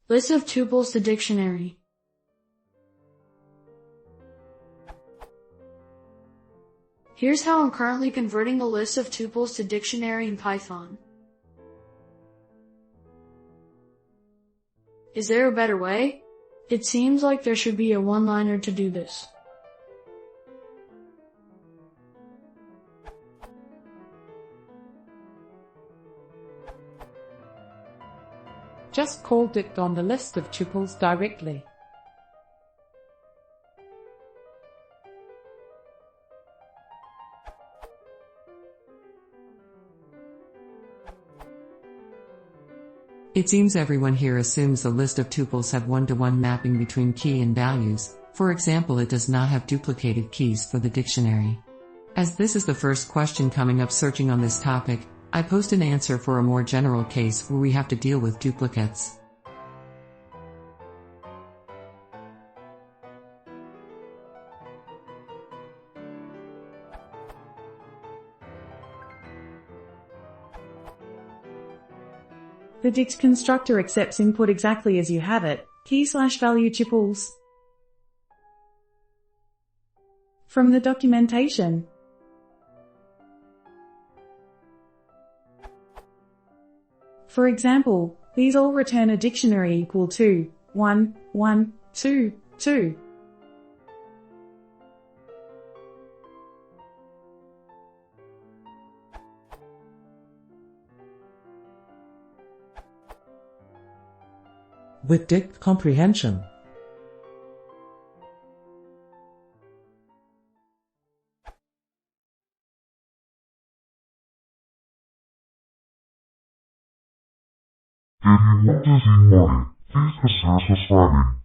List of tuples to dictionary. Here's how I'm currently converting a list of tuples to dictionary in Python. Is there a better way? It seems like there should be a one-liner to do this. Just call dict on the list of tuples directly. It seems everyone here assumes the list of tuples have one-to-one mapping between key and values. For example, it does not have duplicated keys for the dictionary. As this is the first question coming up searching on this topic, I post an answer for a more general case where we have to deal with duplicates. The dict constructor accepts input exactly as you have it, key/value tuples. From the documentation. For example, these all return a dictionary equal to 1, 1, 2, 2. With dict comprehension. If you want to see more, please consider subscribing.